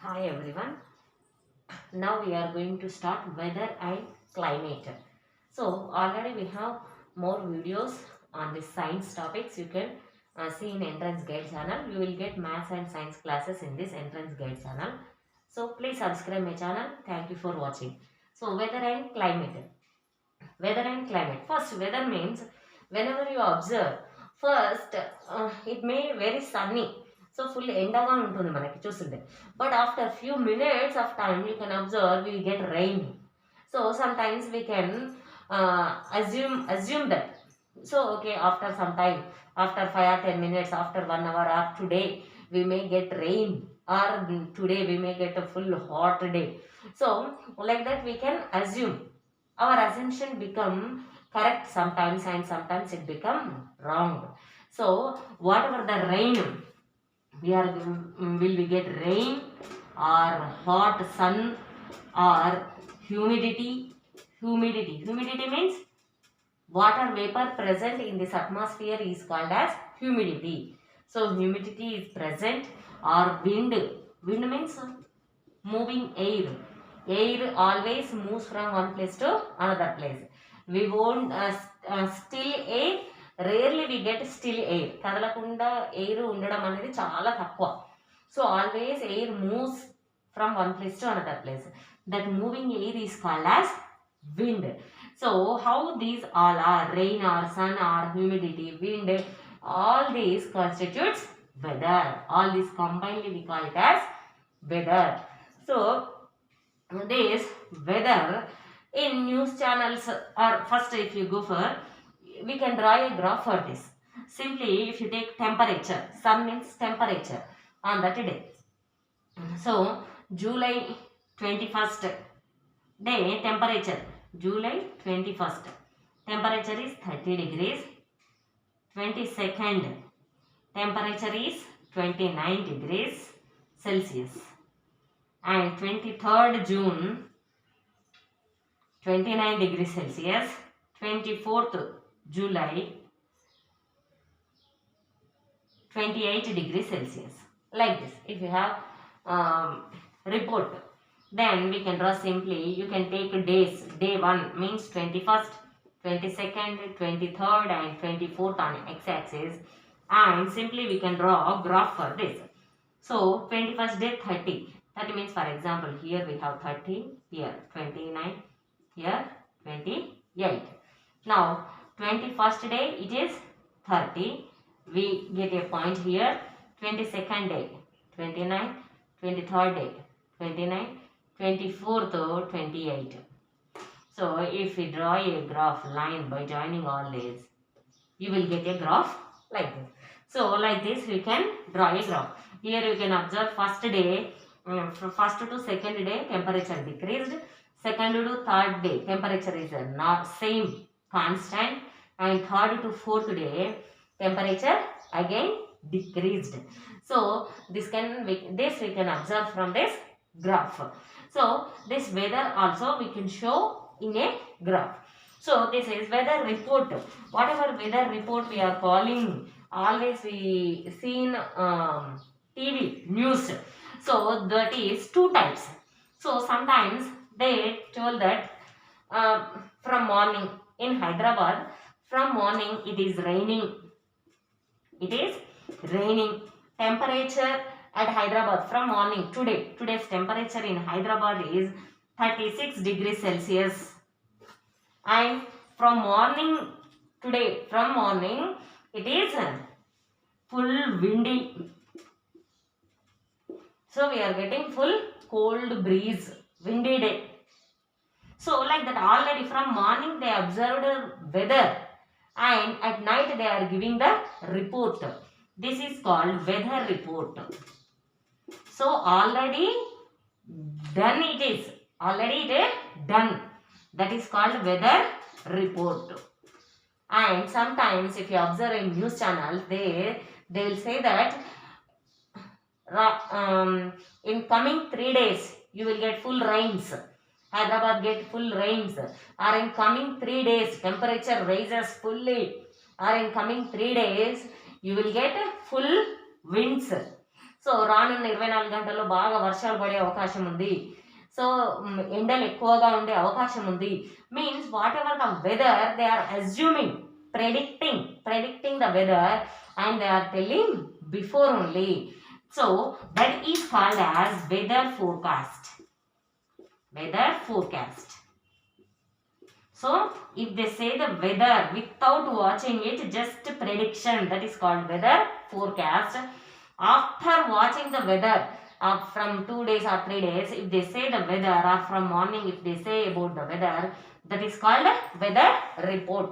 Hi everyone. Now we are going to start weather and climate. So already we have more videos on the science topics. You can see in entrance guide channel. You will get maths and science classes in this entrance guide channel. So please subscribe my channel. Thank you for watching. So weather and climate. Weather and climate. First, weather means whenever you observe, first it may very sunny. So full ఎండగా ఉంటుంది మనకి చూస్తుంటే. But after few minutes of time you can observe we get rain. So sometimes we can assume that. So okay, after some time, after 5 or 10 minutes, after 1 hour or today we may get rain, or today we may get a full hot day. So like that we can assume. Our assumption become correct sometimes and sometimes it become wrong. So whatever the rain we are, will we get rain or hot sun or humidity means water vapor present in this atmosphere is called as humidity. So humidity is present, or wind means moving air. Air always moves from one place to another place. We won't still air, rarely we get still air. కదలకుండా air ఉండడం అనేది చాలా తక్కువ. So always air moves from one place to another place. That moving air is called as wind. So how these all are, rain or sun or humidity, wind, all these constitutes weather. All these combined we call it as weather. So this weather in news channels, or first if you go for, we can draw a graph for this. Simply if you take temperature, sun means temperature on that day. So July 21st day temperature, July 21st temperature is 30 degrees. 22nd temperature is 29 degrees Celsius. And 23rd June 29 degrees Celsius. 24th July 28 degrees Celsius. Like this. If you have report, then we can draw simply. You can take days. Day 1 means 21st, 22nd, 23rd and 24th on x-axis, and simply we can draw a graph for this. So 21st day 30. 30 means, for example, here we have 30, here 29, here 28. Now 21st day it is 30. We get a point here. 22nd day 29, 23rd day 29, 24th 28. So if we draw a graph line by joining all days, you will get a graph like this. So like this we can draw a graph. Here you can observe first day, from first to second day temperature decreased. Second to third day temperature is not same, constant, and third to fourth day temperature again decreased. So this we can observe from this graph. So this weather also we can show in a graph. So this is weather report. Whatever weather report we are calling, always we see in TV news. So that is two types. So sometimes they told that from morning in Hyderabad, from morning it is raining. It is raining. Temperature at Hyderabad from morning, today's temperature in Hyderabad is 36 degrees Celsius. And from morning today, from morning it is full windy. So we are getting full cold breeze, windy day. So like that, already from morning they observed weather, and at night they are giving the report. This is called weather report. So already done it is. Already it is done. That is called weather report. And sometimes if you observe in news channels, they will say that in coming 3 days you will get full rains. Hyderabad get full rains. Or in coming 3 days temperature rises fully. Or in coming 3 days you will get full winds. So రానున్న 24 గంటల్లో బాగా వర్షాలు పడే అవకాశం ఉంది. So ఎండలు ఎక్కువగా ఉండే అవకాశం ఉంది. Means whatever the weather they are assuming, predicting the weather, and they are telling before only. So that is called as weather forecast. So if they say the weather without watching it, just prediction, that is called weather forecast. After watching the weather from 2 days or 3 days, if they say the weather, or from morning if they say about the weather, that is called weather report.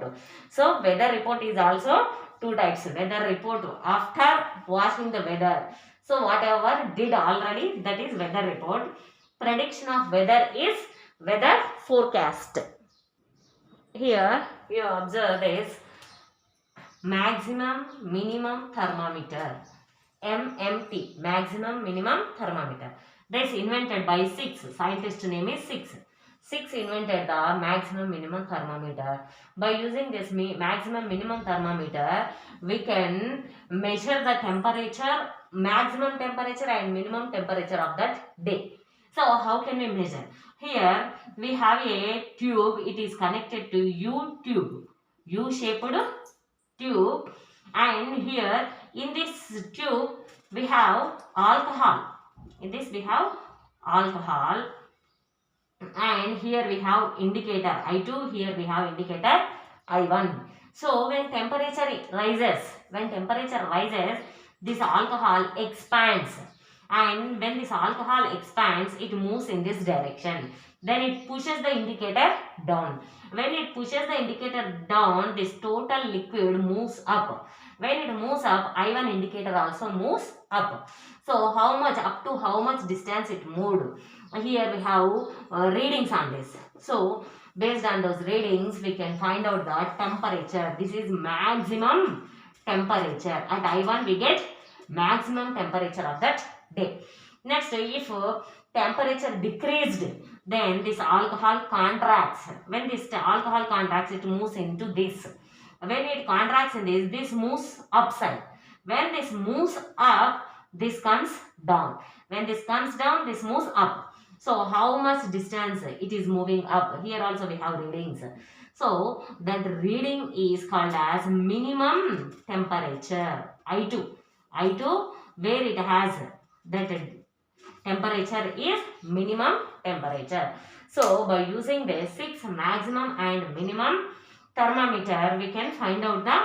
So weather report is also 2 types. Weather report after watching the weather. So whatever did already, that is weather report. Prediction of weather is weather forecast. Here you observe this maximum minimum thermometer, MMT, maximum minimum thermometer. This invented by 6. Scientist name is 6. 6 invented the maximum minimum thermometer. By using this maximum minimum thermometer, we can measure the temperature, maximum temperature and minimum temperature of that day. So how can we measure? Here we have a tube. It is connected to U-tube, U-shaped tube, and here in this tube we have alcohol. In this we have alcohol, and here we have indicator I2, here we have indicator I1. So when temperature rises, this alcohol expands, and when this alcohol expands, it moves in this direction. Then it pushes the indicator down. When it pushes the indicator down, this total liquid moves up. When it moves up, I1 indicator also moves up. So how much, up to how much distance it moved? Here we have readings on this. So based on those readings, we can find out the temperature. This is maximum temperature. At I1 we get maximum temperature of that day. Next, if temperature decreased, then this alcohol contracts. When this alcohol contracts, it moves into this. When it contracts in this moves upside. When this moves up, this comes down. When this comes down, this moves up. So how much distance it is moving up? Here also we have readings. So that reading is called as minimum temperature, I2. Where it has that temperature is minimum temperature. So by using the 6 maximum and minimum thermometer, we can find out the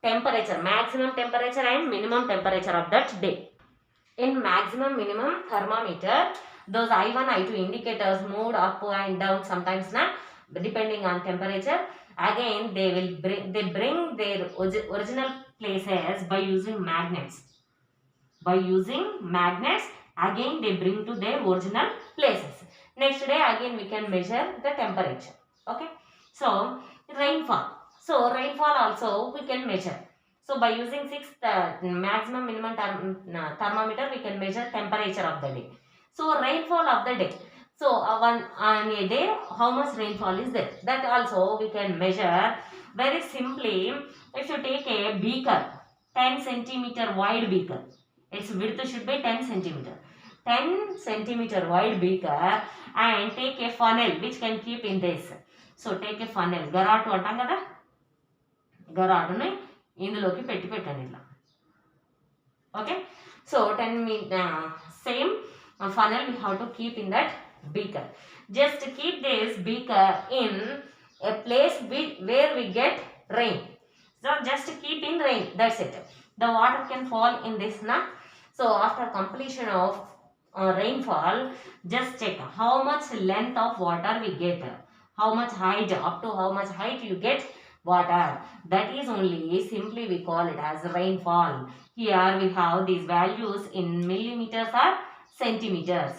temperature, maximum temperature and minimum temperature of that day. In maximum minimum thermometer, those I1, I2 indicators moved up and down sometimes, depending on temperature. Again they bring their original places by using magnets. Again they bring to their original places. Next day again we can measure the temperature. Okay. So rainfall. So rainfall also we can measure. So by using 6 maximum minimum thermometer, we can measure temperature of the day. So rainfall of the day. So on a day, how much rainfall is there? That also we can measure very simply. If you take a beaker, 10 centimeter wide beaker, its width should be 10 centimeter. 10 centimeter wide beaker, and take a funnel which can keep in this. So take a funnel, garatu antam kada, garatu ni ఇందులోకి పెట్టండి ఇట్లా. Okay. So 10 same funnel we have to keep in that beaker. Just keep this beaker in a place where we get rain. So just keep in rain, that's it. The water can fall in this na. So after completion of rainfall, just check how much length of water we get, how much height, up to how much height you get water. That is only simply we call it as rainfall. Here we have these values in millimeters or centimeters.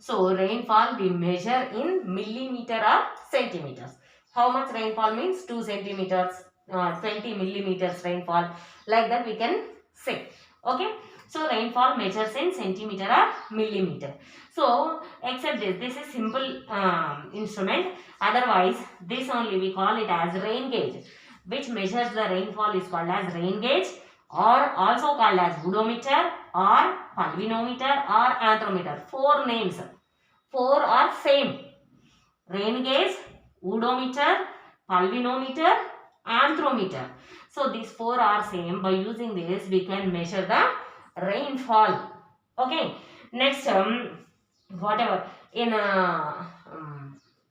So rainfall we measure in millimeter or centimeters. How much rainfall means 2 centimeters, 20 millimeters rainfall, like that we can say. Okay. So rainfall measures in centimeter or millimeter. So except this is simple instrument. Otherwise this only we call it as rain gauge, which measures the rainfall is called as rain gauge, or also called as odometer or pulvinometer or anthrometer. 4 names. 4 are same. Rain gauge, odometer, pulvinometer, anthrometer. So these 4 are same. By using this we can measure the rainfall. Okay. Next, whatever in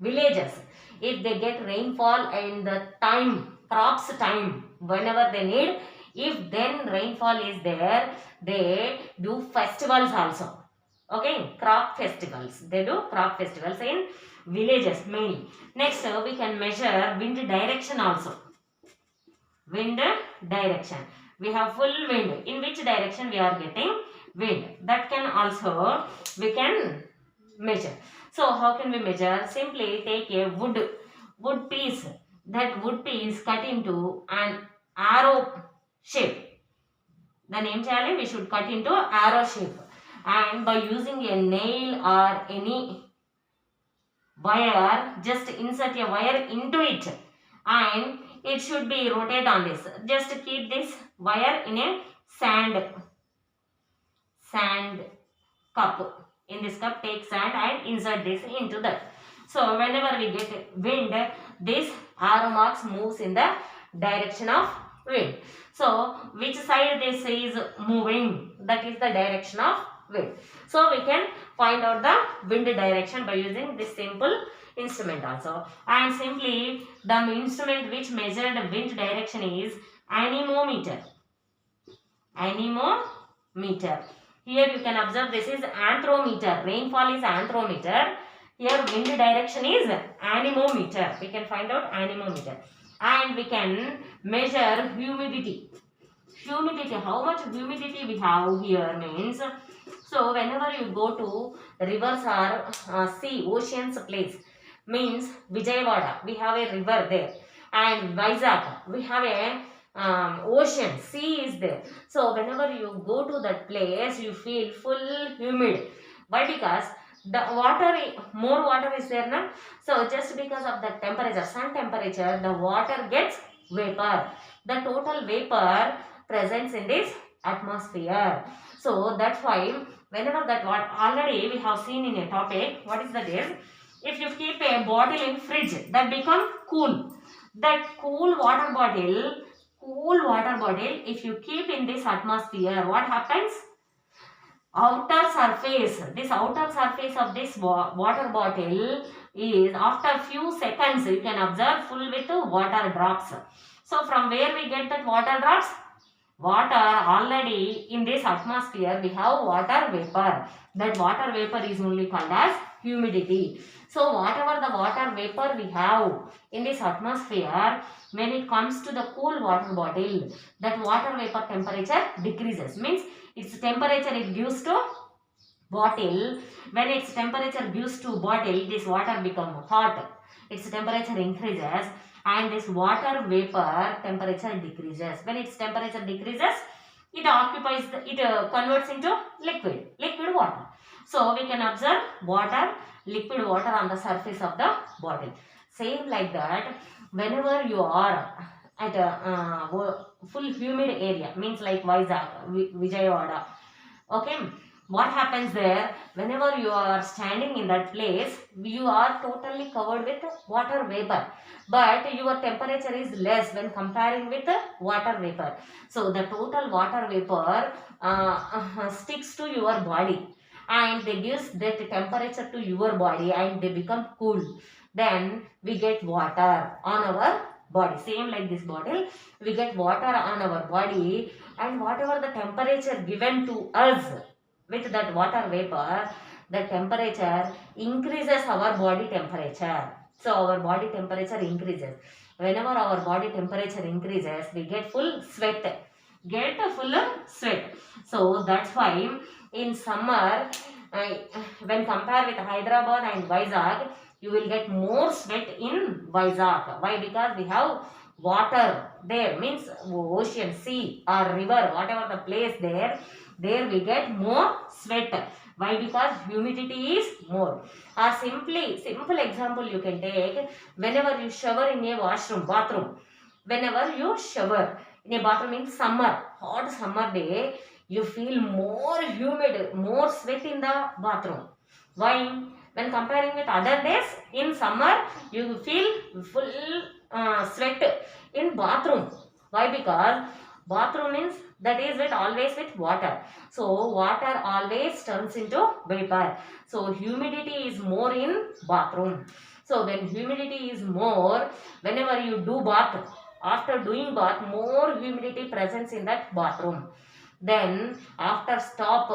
villages, if they get rainfall and the time, crops time, whenever they need, if then rainfall is there, they do festivals also. Okay, crop festivals. They do crop festivals in villages mainly. Next, we can measure wind direction also. Wind direction. We have full wind. In which direction we are getting wind? That can also we can measure. So how can we measure? Simply take a wood piece. That wood piece cut into an arrow shape. The name challenge we should cut into arrow shape, and by using a nail or any wire, just insert a wire into it and it should be rotate on this. Just keep this wire in a sand cup. In this cup, take sand and insert this into that. So whenever we get wind, this arrow marks moves in the direction of wind. So which side this is moving, that is the direction of wind. So we can find out the wind direction by using this simple instrument also. And simply the instrument which measured the wind direction is anemometer. Anemometer. Here you can observe this is anthrometer. Rainfall is anthrometer. Here wind direction is anemometer. We can find out anemometer. And we can measure humidity. Humidity, how much humidity we have here means, so whenever you go to rivers or sea, oceans place, means Vijayawada, we have a river there, and Vizag, we have a ocean, sea is there. So whenever you go to that place, you feel full humid. Why? Because the water, more water is there now. So just because of the temperature, sun temperature, the water gets vapor. The total vapor presents in this atmosphere. So that's why whenever that water, already we have seen in a topic, what is that is, if you keep a bottle in fridge, that become cool. That cool water bottle, if you keep in this atmosphere, what happens? Outer surface, this outer surface of this water bottle is, after few seconds you can observe full with water drops. So from where we get that water drops? Water, already in this atmosphere we have water vapor. That water vapor is only called as humidity. So whatever the water vapor we have in this atmosphere, when it comes to the cool water bottle, that water vapor temperature decreases. Means its temperature it gives to bottle. When its temperature gives to bottle, this water become hot. Its temperature increases and this water vapor temperature decreases. When its temperature decreases, it occupies the, it converts into liquid water. So we can observe water, liquid water on the surface of the bottle. Same like that, whenever you are at a full humid area, means like Vizag, Vijayawada, okay, what happens there? Whenever you are standing in that place, you are totally covered with water vapor, but your temperature is less when comparing with water vapor. So the total water vapor sticks to your body and they gives that temperature to your body and they become cool. Then we get water on our body. Same like this bottle, we get water on our body, and whatever the temperature given to us with that water vapor, the temperature increases our body temperature. So our body temperature increases. Whenever our body temperature increases, we get full sweat. So that's why in summer, when compared with Hyderabad and Vizag, you will get more sweat in Vizag. Why? Because we have water there, means ocean, sea or river, whatever the place there we get more sweat. Why? Because humidity is more. Or simple example you can take, whenever you shower in a bathroom, whenever you shower in a bathroom in summer, hot summer day, you feel more humid, more sweat in the bathroom. Why? When comparing with other days, in summer, you feel full sweat in bathroom. Why? Because bathroom means that is with always with water. So water always turns into vapor. So humidity is more in bathroom. So when humidity is more, whenever you do bath, after doing bath, more humidity presence in that bathroom. Then after stop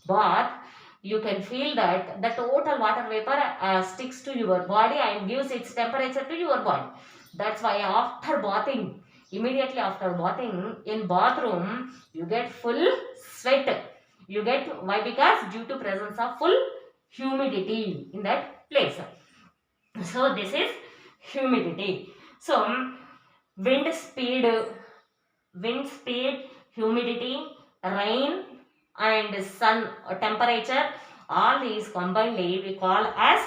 bath, you can feel that the total water vapor sticks to your body and gives its temperature to your body. That's why after bathing, immediately after bathing in bathroom, you get full sweat. You get, why? Because due to presence of full humidity in that place. So this is humidity. So wind speed, humidity, rain and sun temperature, all these combinedly we call as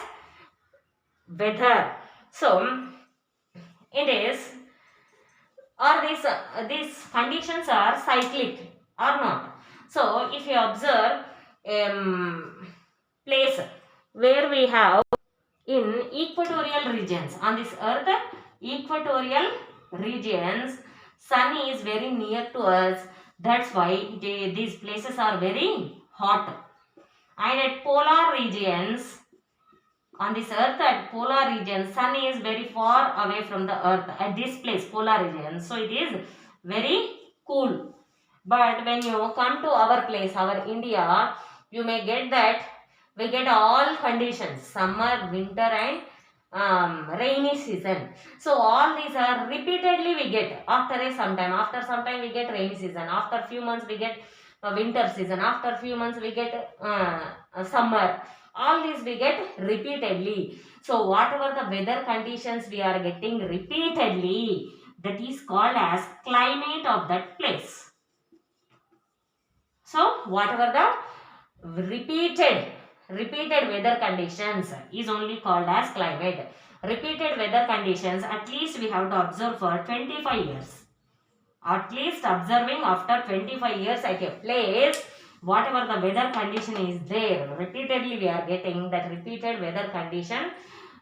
weather. So it is, or these conditions are cyclic or not. So if you observe place where we have in equatorial regions on this earth, equatorial regions, sun is very near to us. That's why these places are very hot. And at polar regions, on this earth, at polar region, sun is very far away from the earth at this place, polar region. So it is very cool. But when you come to our place, our India, you may get that we get all conditions, summer, winter and rainy season. So all these are repeatedly we get after some time we get rainy season, after few months we get winter season, after few months we get summer. All these we get repeatedly. So whatever the weather conditions we are getting repeatedly, that is called as climate of that place. So whatever the repeated weather conditions is only called as climate. Repeated weather conditions at least we have to observe for 25 years. At least observing after 25 years at a place, whatever the weather condition is there, repeatedly we are getting that repeated weather condition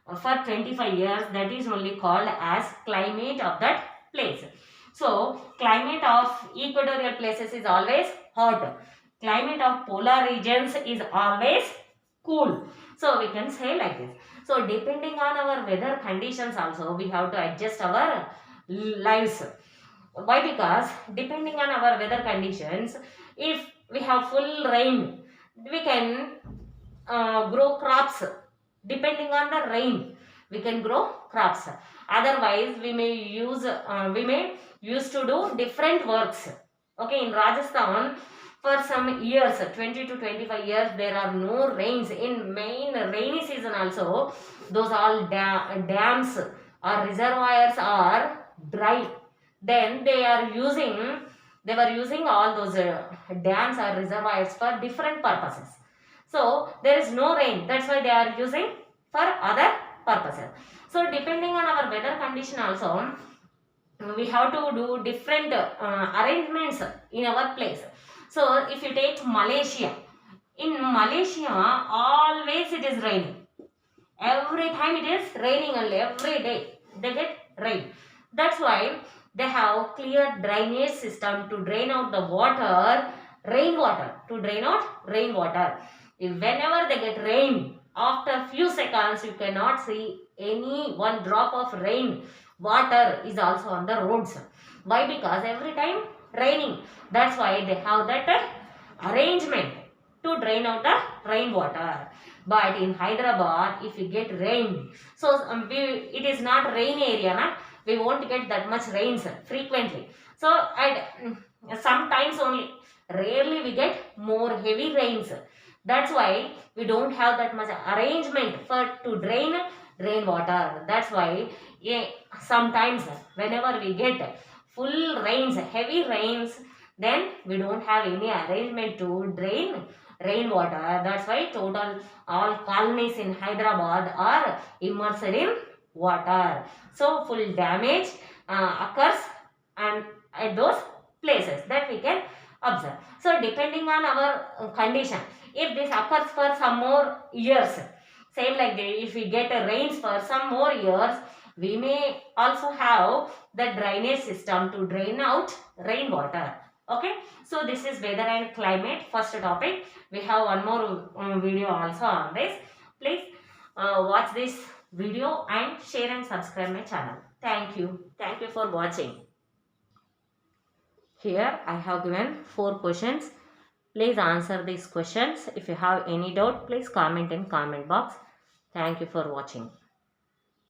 for 25 years, that is only called as climate of that place. So climate of equatorial places is always hot. Climate of polar regions is always cool. So we can say like this. So depending on our weather conditions also, we have to adjust our lives. Why? Because depending on our weather conditions, if we have full rain, we can grow crops. Depending on the rain, we can grow crops. Otherwise, we may use to do different works. Okay, in Rajasthan, for some years, 20 to 25 years, there are no rains. In main rainy season also, those all dams or reservoirs are dry. Then they were using all those dams or reservoirs for different purposes. So there is no rain, that's why they are using for other purposes. So depending on our weather condition also, we have to do different arrangements in our place. So if you take Malaysia, in Malaysia always it is raining. Every time it is raining only, every day they get rain. That's why they have clear drainage system to drain out the water, rainwater, to drain out rainwater. Whenever they get rain, after few seconds you cannot see any one drop of rain water is also on the roads. Why? Because every time raining. That's why they have that arrangement to drain out the rainwater. But in Hyderabad, if you get rain, so it is not rain area, na? We won't get that much rains frequently. So sometimes only, rarely we get more heavy rains. That's why we don't have that much arrangement to drain rainwater. That's why sometimes whenever we get full rains, heavy rains, then we don't have any arrangement to drain rainwater. That's why total all colonies in Hyderabad are immersed in water. So full damage occurs and at those places, that we can Observe. So depending on our condition, if this occurs for some more years, same like that, if we get a rains for some more years, we may also have the drainage system to drain out rainwater. Okay, so this is weather and climate, first topic. We have one more video also on this. Please watch this video and share and subscribe my channel. Thank you. Thank you for watching. Here I have given 4 questions. Please answer these questions. If you have any doubt, please comment in comment box. Thank you for watching.